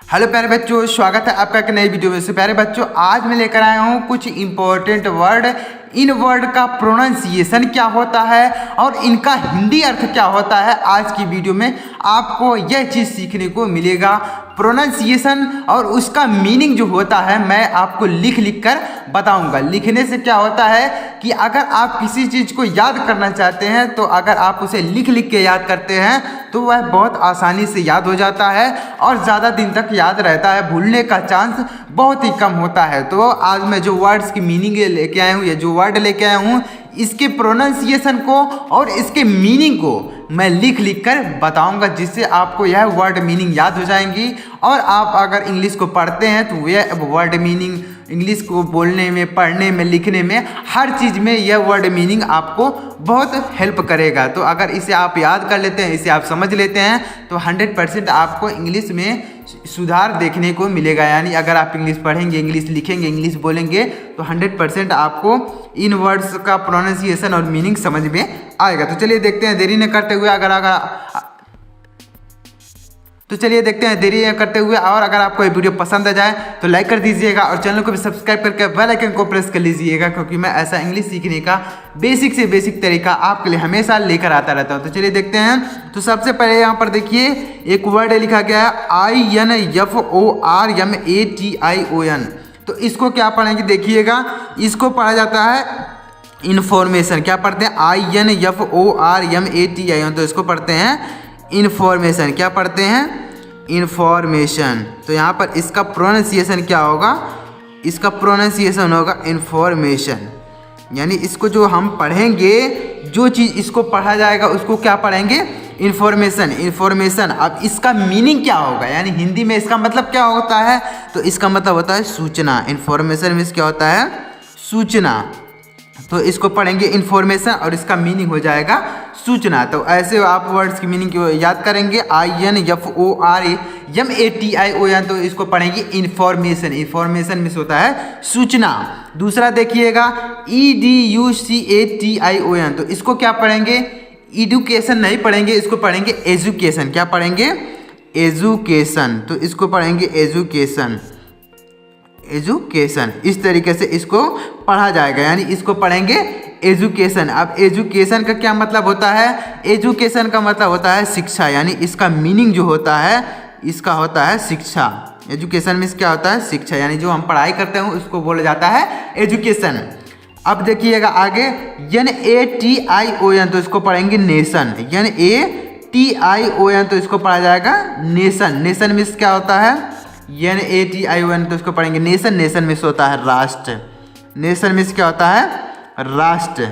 Hello प्यारे बच्चों, स्वागत है आपका एक नई वीडियो में। से प्यारे बच्चों, आज मैं लेकर आया हूँ कुछ इंपॉर्टेंट वर्ड। इन वर्ड का प्रोनाउंसिएशन क्या होता है और इनका हिंदी अर्थ क्या होता है। आज की वीडियो में आपको यह चीज़ सीखने को मिलेगा। प्रोनाउंसिएशन और उसका मीनिंग जो होता है मैं आपको लिख लिख कर बताऊंगा। लिखने से क्या होता है कि अगर आप किसी चीज़ को याद करना चाहते हैं तो अगर आप उसे लिख लिख के याद करते हैं तो वह बहुत आसानी से याद हो जाता है और ज़्यादा दिन तक याद रहता है। भूलने का चांस बहुत ही कम होता है। तो आज मैं जो वर्ड्स की मीनिंग लेके आया हूँ, ये जो वर्ड लेके आया हूँ, इसके प्रोनाउंसिएशन को और इसके मीनिंग को मैं लिख लिख कर बताऊंगा, जिससे आपको यह वर्ड मीनिंग याद हो जाएंगी। और आप अगर इंग्लिश को पढ़ते हैं तो यह वर्ड मीनिंग इंग्लिश को बोलने में, पढ़ने में, लिखने में, हर चीज़ में यह वर्ड मीनिंग आपको बहुत हेल्प करेगा। तो अगर इसे आप याद कर लेते हैं, इसे आप समझ लेते हैं तो 100% आपको इंग्लिश में सुधार देखने को मिलेगा। यानी अगर आप इंग्लिश पढ़ेंगे, इंग्लिश लिखेंगे, इंग्लिश बोलेंगे तो 100% आपको इन वर्ड्स का प्रोनाउंसिएशन और मीनिंग समझ में आएगा। तो चलिए देखते हैं देरी न करते हुए। चलिए देखते हैं देरी न करते हुए। और अगर आपको ये वीडियो पसंद आ जाए तो लाइक कर दीजिएगा और चैनल को भी सब्सक्राइब करके बेल आइकन को प्रेस कर लीजिएगा, क्योंकि मैं ऐसा इंग्लिश सीखने का बेसिक से बेसिक तरीका आपके लिए हमेशा लेकर आता रहता हूँ। तो चलिए देखते हैं। तो सबसे पहले यहाँ पर देखिए एक वर्ड लिखा गया है INFORMATION। तो इसको क्या पढ़ेंगे देखिएगा। इसको पढ़ा जाता है इन्फॉर्मेशन। क्या पढ़ते हैं? INFORMATION। तो इसको पढ़ते हैं इन्फॉर्मेशन। क्या पढ़ते हैं? इन्फॉर्मेशन। तो यहाँ पर इसका प्रोनाउंसिएशन क्या होगा? इसका प्रोनाउंसिएशन होगा इन्फॉर्मेशन। यानी इसको जो हम पढ़ेंगे, जो चीज़ इसको पढ़ा जाएगा उसको क्या पढ़ेंगे? इन्फॉर्मेशन। इन्फॉर्मेशन। अब इसका मीनिंग क्या होगा, यानी हिंदी में इसका मतलब क्या होता है? तो इसका मतलब होता है सूचना। इन्फॉर्मेशन मीन्स क्या होता है? सूचना। तो इसको पढ़ेंगे इन्फॉर्मेशन और इसका मीनिंग हो जाएगा सूचना। तो ऐसे आप वर्ड्स की मीनिंग को याद करेंगे। INFORMATION। तो इसको पढ़ेंगे इन्फॉर्मेशन। इन्फॉर्मेशन मीन्स होता है सूचना। दूसरा देखिएगा EDUCATION। तो इसको क्या पढ़ेंगे? एडुकेशन नहीं पढ़ेंगे, इसको पढ़ेंगे एजुकेशन। क्या पढ़ेंगे? एजुकेशन। तो इसको पढ़ेंगे एजुकेशन। एजुकेशन। इस तरीके से इसको पढ़ा जाएगा, यानी इसको पढ़ेंगे एजुकेशन। अब एजुकेशन का क्या मतलब होता है? एजुकेशन का मतलब होता है शिक्षा। यानी इसका मीनिंग जो होता है, इसका होता है शिक्षा। एजुकेशन मीन्स क्या होता है? शिक्षा। यानी जो हम पढ़ाई करते हैं उसको बोला जाता है एजुकेशन। अब देखिएगा आगे NATION। तो इसको पढ़ेंगे नेशन। NATION। तो इसको पढ़ा जाएगा नेशन। नेशन मीन्स क्या होता है? NATION। तो इसको पढ़ेंगे नेशन। नेशन मीन्स होता है राष्ट्र। नेशन मीन्स क्या होता है? राष्ट्र।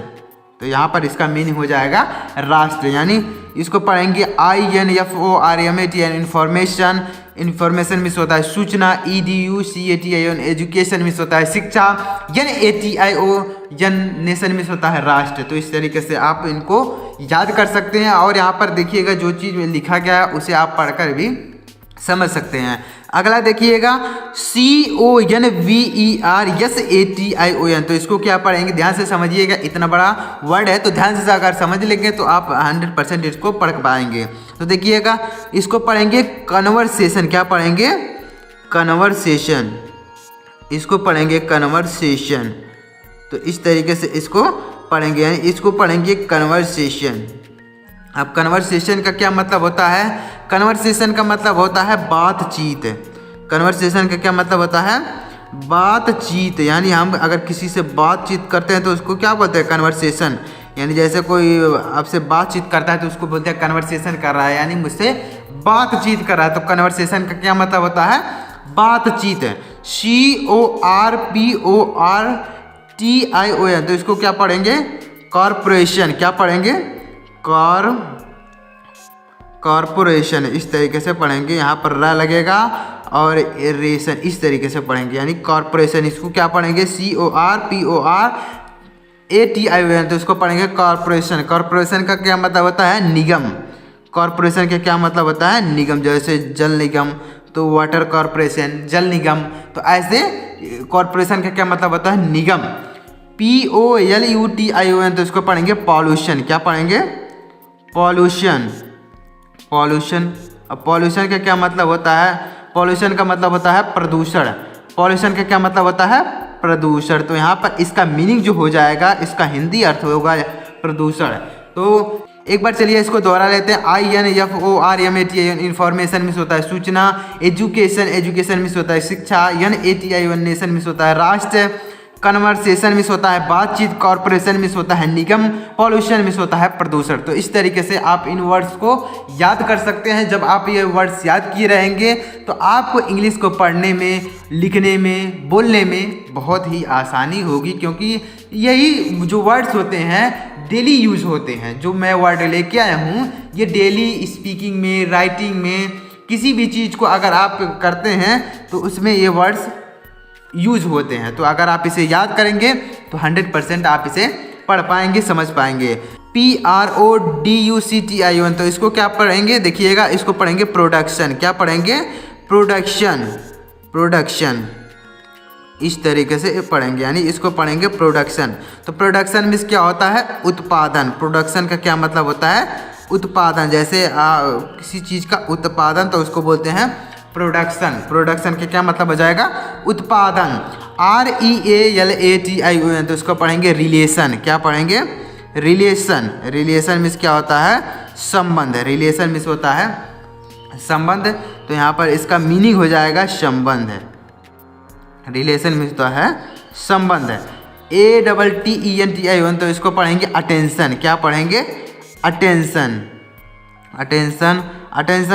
तो यहाँ पर इसका मीनिंग हो जाएगा राष्ट्र। यानी इसको पढ़ेंगे INFORMATION। इन्फॉर्मेशन। इन्फॉर्मेशन मीन्स होता है सूचना। EDUCATION। एजुकेशन मीन्स होता है शिक्षा। NATION। नेशन मीन्स होता है राष्ट्र। तो इस तरीके से आप इनको याद कर सकते हैं। और यहाँ पर देखिएगा जो चीज़ में लिखा गया है उसे आप पढ़कर भी समझ सकते हैं। अगला देखिएगा CONVERSATION। तो इसको क्या पढ़ेंगे? ध्यान से समझिएगा, इतना बड़ा वर्ड है तो ध्यान से अगर समझ लेंगे तो आप 100% इसको पढ़ पाएंगे। तो देखिएगा इसको पढ़ेंगे कन्वर्सेशन। क्या पढ़ेंगे? कन्वर्सेशन। इसको पढ़ेंगे कन्वर्सेशन। तो इस तरीके से इसको पढ़ेंगे, यानी इसको पढ़ेंगे कन्वर्सेशन। अब कन्वर्सेशन का क्या मतलब होता है? कन्वर्सेशन का मतलब होता है बातचीत। कन्वर्सेशन का क्या मतलब होता है? बातचीत। यानी हम अगर किसी से बातचीत करते हैं तो उसको क्या बोलते हैं? कन्वर्सेशन। यानी जैसे कोई आपसे बातचीत करता है तो उसको बोलते हैं कन्वर्सेशन कर रहा है, यानी मुझसे बातचीत कर रहा है। तो कन्वर्सेशन का क्या मतलब होता है? बातचीत। CORPORATION। तो इसको क्या पढ़ेंगे? कॉर्पोरेशन। क्या पढ़ेंगे? कॉर्पोरेशन। इस तरीके से पढ़ेंगे। यहाँ पर र लगेगा और रेशन इस तरीके से पढ़ेंगे, यानी कॉर्पोरेशन। इसको क्या पढ़ेंगे? CORPORATION। तो इसको पढ़ेंगे कॉर्पोरेशन। कॉर्पोरेशन का क्या मतलब होता है? निगम। कॉर्पोरेशन का क्या मतलब होता है? निगम। जैसे जल निगम तो वाटर कॉर्पोरेशन, जल निगम। तो ऐसे कॉर्पोरेशन का क्या मतलब होता है? निगम। POLUTION। तो इसको पढ़ेंगे पॉल्यूशन। क्या पढ़ेंगे? पॉल्यूशन। पॉल्यूशन। अब पॉल्यूशन का क्या मतलब होता है? पॉल्यूशन का मतलब होता है प्रदूषण। पॉल्यूशन का क्या मतलब होता है? प्रदूषण। तो यहाँ पर इसका मीनिंग जो हो जाएगा, इसका हिंदी अर्थ होगा प्रदूषण। तो एक बार चलिए इसको दोहरा लेते हैं। INFORMATION इन्फॉर्मेशन मिस होता है सूचना, एजुकेशन मिस होता है शिक्षा, NATION नेशन मिस होता है राष्ट्र, कन्वर्सेशन मिस होता है बातचीत, कॉर्पोरेशन मिस होता है निगम, पॉल्यूशन मिस होता है प्रदूषण। तो इस तरीके से आप इन वर्ड्स को याद कर सकते हैं। जब आप ये वर्ड्स याद किए रहेंगे तो आपको इंग्लिश को पढ़ने में, लिखने में, बोलने में बहुत ही आसानी होगी, क्योंकि यही जो वर्ड्स होते हैं डेली यूज होते हैं। जो मैं वर्ड लेके आया हूँ ये डेली स्पीकिंग में, राइटिंग में, किसी भी चीज़ को अगर आप करते हैं तो उसमें ये वर्ड्स यूज होते हैं। तो अगर आप इसे याद करेंगे तो 100% आप इसे पढ़ पाएंगे, समझ पाएंगे। PRODUCTION, तो इसको क्या पढ़ेंगे? देखिएगा, इसको पढ़ेंगे प्रोडक्शन। क्या पढ़ेंगे? प्रोडक्शन इस तरीके से पढ़ेंगे, यानी इसको पढ़ेंगे प्रोडक्शन। तो प्रोडक्शन मीन्स क्या होता है? उत्पादन। प्रोडक्शन का क्या मतलब होता है? उत्पादन। जैसे किसी चीज़ का उत्पादन तो उसको बोलते हैं प्रोडक्शन। प्रोडक्शन के क्या मतलब हो जाएगा? उत्पादन। REALATION, तो इसको पढ़ेंगे रिलेशन। क्या पढ़ेंगे? रिलेशन मीन्स क्या होता है? संबंध। रिलेशन मीन्स होता है संबंध। तो यहाँ पर इसका मीनिंग हो जाएगा संबंध। रिलेशन मीन्स होता है संबंध। ATTENTION, तो इसको पढ़ेंगे अटेंशन। क्या पढ़ेंगे? अटेंशन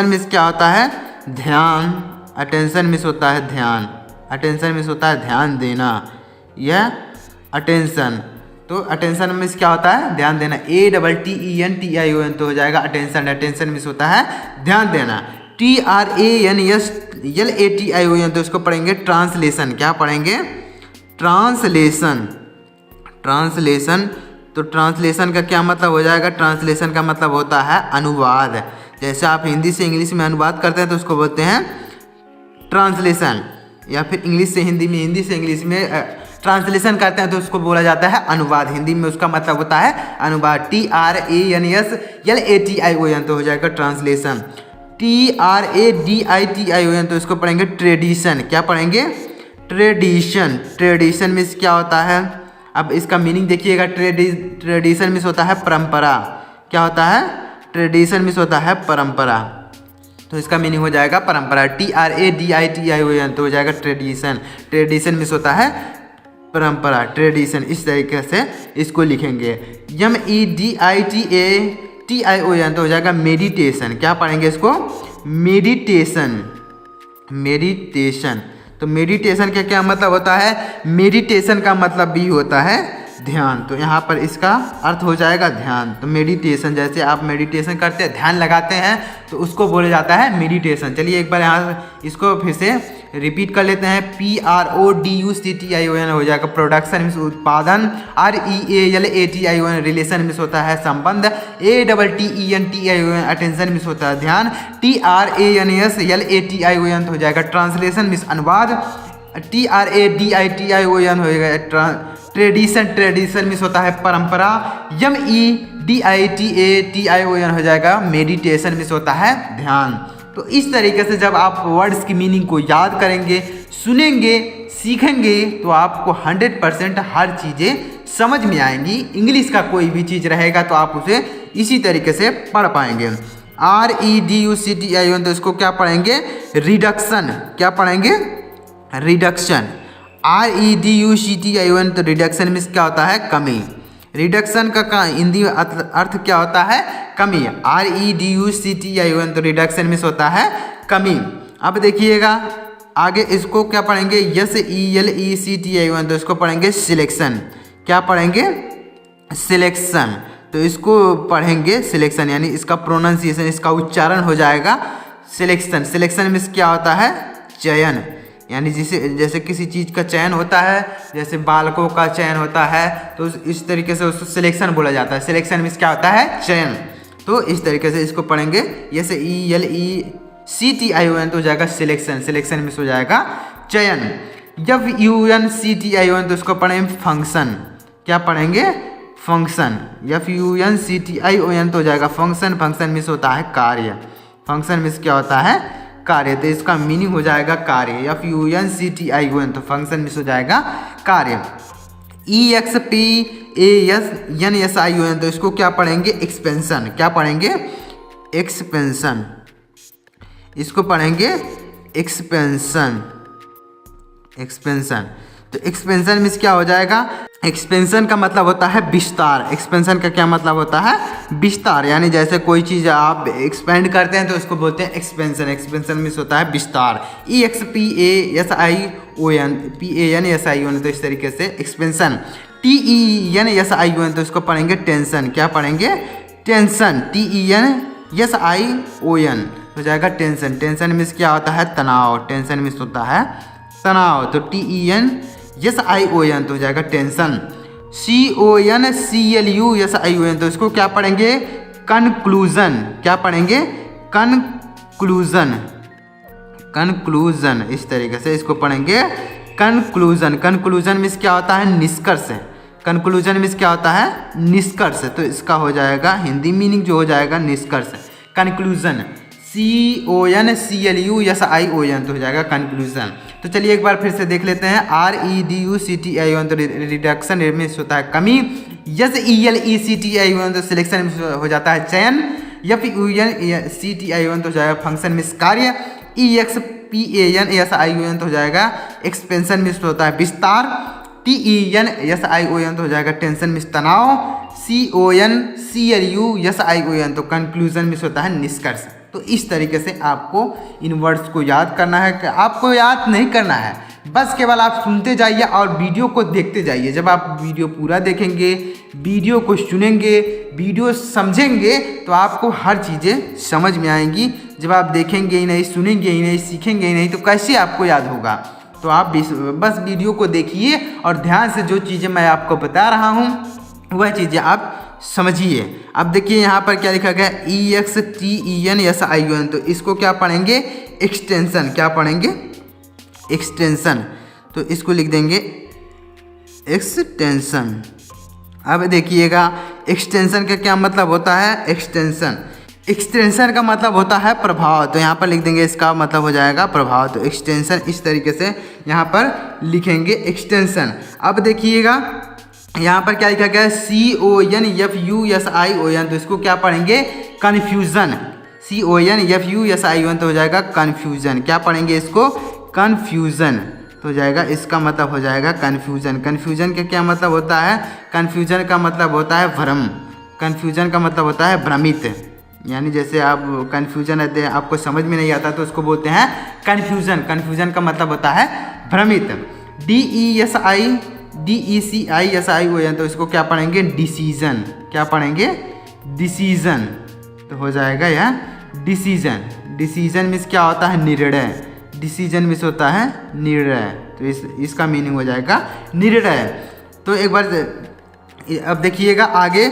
मीन्स क्या होता है? ध्यान। अटेंशन मिस होता है ध्यान। अटेंशन मिस होता है ध्यान देना, यह अटेंशन। तो अटेंशन मिस क्या होता है? ध्यान देना। ATTENTION, तो हो जाएगा अटेंशन। अटेंशन मिस होता है ध्यान देना। TRANSLATION, तो इसको पढ़ेंगे ट्रांसलेशन। क्या पढ़ेंगे? ट्रांसलेशन। तो ट्रांसलेशन का क्या मतलब हो जाएगा? ट्रांसलेशन का मतलब होता है अनुवाद। जैसे आप हिंदी से इंग्लिश में अनुवाद करते हैं तो उसको बोलते हैं ट्रांसलेशन, या फिर इंग्लिश से हिंदी में, हिंदी से इंग्लिश में ट्रांसलेशन करते हैं तो उसको बोला जाता है अनुवाद। हिंदी में उसका मतलब होता है अनुवाद। TRANSLATION, तो हो जाएगा ट्रांसलेशन। TRADITION, तो इसको पढ़ेंगे ट्रेडिशन। क्या पढ़ेंगे? ट्रेडिशन मीन्स क्या होता है? अब इसका मीनिंग देखिएगा। ट्रेडिशन मीन्स होता है परंपरा। क्या होता है? ट्रेडिशन मीन्स होता है परंपरा। तो इसका मीनिंग हो जाएगा परंपरा। TRADITION, तो हो जाएगा ट्रेडिशन। ट्रेडिशन मीन्स होता है परंपरा, ट्रेडिशन। इस तरीके से इसको लिखेंगे। MEDITATION, तो हो जाएगा मेडिटेशन। क्या पढ़ेंगे इसको? मेडिटेशन। तो मेडिटेशन का क्या मतलब होता है? मेडिटेशन का मतलब भी होता है ध्यान। तो यहाँ पर इसका अर्थ हो जाएगा ध्यान। तो मेडिटेशन, जैसे आप मेडिटेशन करते हैं, ध्यान लगाते हैं, तो उसको बोला जाता है मेडिटेशन। चलिए एक बार यहाँ इसको फिर से रिपीट कर लेते हैं। PRODUCTION हो जाएगा प्रोडक्शन मीन्स उत्पादन। REALATION रिलेशन मीन्स होता है संबंध। ATTENTION अटेंशन मीन्स होता है ध्यान। TRANSLATION तो हो जाएगा ट्रांसलेशन मीन्स अनुवाद। TRADITION होगा ट्रेडिशन मीन्स होता है परंपरा। MEDITATION हो जाएगा मेडिटेशन मीन्स होता है ध्यान। तो इस तरीके से जब आप वर्ड्स की मीनिंग को याद करेंगे, सुनेंगे, सीखेंगे, तो आपको 100% हर चीज़ें समझ में आएंगी। इंग्लिश का कोई भी चीज़ रहेगा तो आप उसे इसी तरीके से पढ़ पाएंगे। REDUCTION, तो इसको क्या पढ़ेंगे? रिडक्शन। क्या पढ़ेंगे? रिडक्शन। REDUCTION, तो रिडक्शन मीन्स क्या होता है? कमी। रिडक्शन का हिंदी अर्थ क्या होता है? कमी। REDUCTION, तो रिडक्शन मीन्स होता है कमी। अब देखिएगा आगे इसको क्या पढ़ेंगे? SELECTION, तो इसको पढ़ेंगे सिलेक्शन। क्या पढ़ेंगे? सिलेक्शन। तो इसको पढ़ेंगे सिलेक्शन, यानी इसका प्रोनाउंसिएशन, इसका उच्चारण हो जाएगा सिलेक्शन। सिलेक्शन मीन्स क्या होता है? चयन। यानी जैसे किसी चीज़ का चयन होता है, जैसे बालकों का चयन होता है, तो इस तरीके से उसको सिलेक्शन बोला जाता है। सिलेक्शन मीन्स क्या होता है? चयन। तो इस तरीके से इसको पढ़ेंगे। जैसे ELECTION, तो हो जाएगा सिलेक्शन। सिलेक्शन मीन्स हो जाएगा चयन। FUNCTION, तो इसको पढ़ेंगे फंक्शन। क्या पढ़ेंगे? फंक्शन। FUNCTION, तो हो जाएगा फंक्शन। फंक्शन मीन्स होता है कार्य। फंक्शन मीन्स क्या होता है? कार्य, तो इसका मीनिंग हो जाएगा कार्य। FUNCTION तो फंक्शन मिस हो जाएगा कार्य। EXPANSION तो इसको क्या पढ़ेंगे? एक्सपेंशन। क्या पढ़ेंगे? एक्सपेंशन। इसको पढ़ेंगे एक्सपेंशन। एक्सपेंशन तो एक्सपेंशन मीन्स क्या हो जाएगा? एक्सपेंशन का मतलब होता है विस्तार। एक्सपेंशन का क्या मतलब होता है? विस्तार। यानी जैसे कोई चीज़ आप एक्सपेंड करते हैं तो इसको बोलते हैं एक्सपेंशन। एक्सपेंशन मीन्स होता है विस्तार। EXPASION तो इस तरीके से एक्सपेंशन। TENSION तो इसको पढ़ेंगे टेंशन। क्या पढ़ेंगे? टेंशन। TENSION हो जाएगा टेंशन। टेंशन मीन्स क्या होता है? तनाव। टेंशन मीन्स होता है तनाव। तो TENSION तो हो जाएगा टेंशन। CONCLUSION तो इसको क्या पढ़ेंगे? कंक्लूजन। क्या पढ़ेंगे? कंक्लूजन। कंक्लूजन इस तरीके से इसको पढ़ेंगे कंक्लूजन। कंक्लूजन मीन्स क्या होता है? निष्कर्ष। कंक्लूजन मीन्स क्या होता है? निष्कर्ष। तो इसका हो जाएगा हिंदी मीनिंग जो हो जाएगा निष्कर्ष। कंक्लूजन CONCLUSION तो हो जाएगा कंक्लूजन। तो चलिए एक बार फिर से देख लेते हैं। REDUCTION तो रिडक्शन मीन्स होता है कमी। SELECTION तो सिलेक्शन हो जाता है चयन। FUNCTION तो हो जाएगा फंक्शन मीन्स कार्य। EXPANSION तो हो जाएगा एक्सपेंशन मीन्स होता है विस्तार। TENSION तो हो जाएगा टेंशन मीन्स तनाव। CONCLUSION तो कंक्लूजन मीन्स होता है निष्कर्ष। तो इस तरीके से आपको इन वर्ड्स को याद करना है। आपको याद नहीं करना है, बस केवल आप सुनते जाइए और वीडियो को देखते जाइए। जब आप वीडियो पूरा देखेंगे, वीडियो को सुनेंगे, वीडियो समझेंगे तो आपको हर चीज़ें समझ में आएंगी। जब आप देखेंगे ही नहीं, सुनेंगे ही नहीं, सीखेंगे ही नहीं तो कैसे आपको याद होगा? तो आप बस वीडियो को देखिए और ध्यान से जो चीज़ें मैं आपको बता रहा हूँ वह चीज़ें आप समझिए। अब देखिए यहाँ पर क्या लिखा गया? EXTENSION तो इसको क्या पढ़ेंगे? एक्सटेंशन। क्या पढ़ेंगे? एक्सटेंशन। तो इसको लिख देंगे एक्सटेंशन। अब देखिएगा एक्सटेंशन का क्या मतलब होता है? एक्सटेंशन। एक्सटेंशन का मतलब होता है प्रभाव। तो यहाँ पर लिख देंगे इसका मतलब हो जाएगा प्रभाव। तो एक्सटेंशन इस तरीके से यहाँ पर लिखेंगे एक्सटेंशन। अब देखिएगा यहाँ पर क्या लिखा गया है? CONFUSION तो इसको क्या पढ़ेंगे? कन्फ्यूज़न। CONFUSION तो हो जाएगा कन्फ्यूज़न। क्या पढ़ेंगे इसको? कन्फ्यूज़न तो हो जाएगा। इसका मतलब हो जाएगा कन्फ्यूज़न। कन्फ्यूज़न का क्या मतलब होता है? कन्फ्यूज़न का मतलब होता है भ्रम। कन्फ्यूज़न का मतलब होता है भ्रमित। यानी जैसे आप कन्फ्यूज़न रहते हैं, आपको समझ में नहीं आता तो उसको बोलते हैं कन्फ्यूज़न। कन्फ्यूज़न का मतलब होता है भ्रमित। DECISION तो इसको क्या पढ़ेंगे? डिसीजन। क्या पढ़ेंगे? डिसीजन तो हो जाएगा यह डिसीजन। डिसीजन मीन्स क्या होता है? निर्णय। डिसीजन मीन्स होता है निर्णय। तो इसका मीनिंग हो जाएगा निर्णय। तो एक बार अब देखिएगा आगे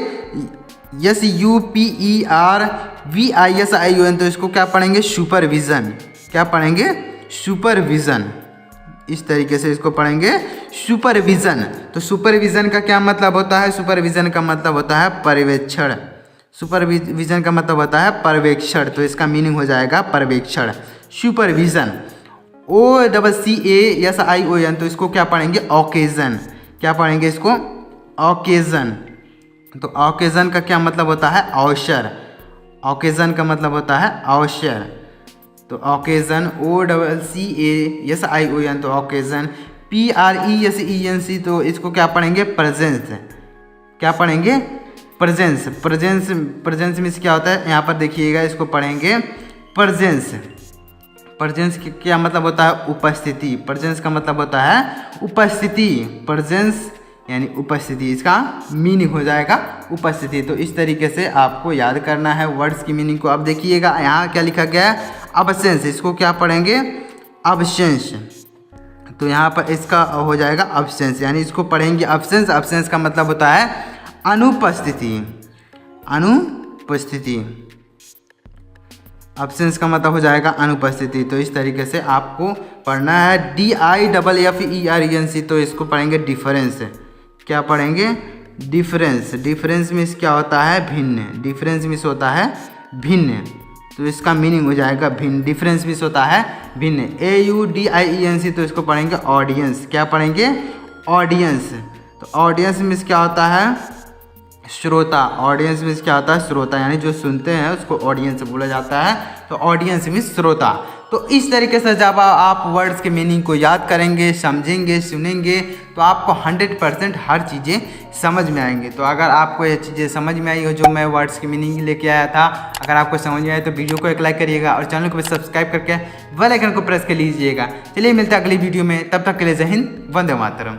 SUPERVISION तो इसको क्या पढ़ेंगे? सुपरविज़न। क्या पढ़ेंगे? सुपरविज़न। इस तरीके से इसको पढ़ेंगे सुपरविज़न। तो सुपरविज़न का क्या मतलब होता है? सुपरविज़न का मतलब होता है पर्यवेक्षण। सुपरविज़न का मतलब होता है पर्यवेक्षण। तो इसका मीनिंग हो जाएगा पर्यवेक्षण। सुपरविज़न। OCCASION तो इसको क्या पढ़ेंगे? ऑकेज़न। क्या पढ़ेंगे इसको? ऑकेज़न। तो ऑकेज़न का क्या मतलब होता है? अवसर। ऑकेज़न का मतलब होता है अवसर। तो ऑकेज़न OCCASION तो ऑकेज़न। PRESENC तो इसको क्या पढ़ेंगे? प्रेजेंस। क्या पढ़ेंगे? प्रेजेंस। प्रेजेंस मीन्स क्या होता है? यहाँ पर देखिएगा इसको पढ़ेंगे प्रेजेंस। प्रेजेंस क्या मतलब होता है? उपस्थिति। प्रेजेंस का मतलब होता है उपस्थिति। प्रेजेंस यानी उपस्थिति, इसका मीनिंग हो जाएगा उपस्थिति। तो इस तरीके से आपको याद करना है वर्ड्स की मीनिंग को। अब देखिएगा यहाँ क्या लिखा गया है? अब्सेंस। इसको क्या पढ़ेंगे? अब्सेंस। तो यहाँ पर इसका हो जाएगा अब्सेंस, यानी इसको पढ़ेंगे अब्सेंस। अब्सेंस का मतलब होता है अनुपस्थिति। अनुपस्थिति। अब्सेंस का मतलब हो जाएगा अनुपस्थिति। तो इस तरीके से आपको पढ़ना है। DIFFERENC तो इसको पढ़ेंगे डिफरेंस। क्या पढ़ेंगे? डिफरेंस। डिफरेंस मीन्स क्या होता है? भिन्न। डिफरेंस मीन्स होता है भिन्न। तो इसका मीनिंग हो जाएगा भिन्न। डिफरेंस मीन्स होता है भिन्न। AUDIENC तो इसको पढ़ेंगे ऑडियंस। क्या पढ़ेंगे? ऑडियंस। तो ऑडियंस मीन्स क्या होता है? श्रोता। ऑडियंस मीन्स क्या होता है? श्रोता, यानी जो सुनते हैं उसको ऑडियंस बोला जाता है। तो ऑडियंस मीन्स श्रोता। तो इस तरीके से जब आप वर्ड्स के मीनिंग को याद करेंगे, समझेंगे, सुनेंगे, तो आपको 100% हर चीज़ें समझ में आएंगे। तो अगर आपको ये चीज़ें समझ में आई हो जो मैं वर्ड्स की मीनिंग लेके आया था, अगर आपको समझ में आए तो वीडियो को एक लाइक करिएगा और चैनल को भी सब्सक्राइब करके बेल आइकन को प्रेस कर लीजिएगा। चलिए मिलते हैं अगली वीडियो में, तब तक के लिए जय हिंद, वंदे मातरम।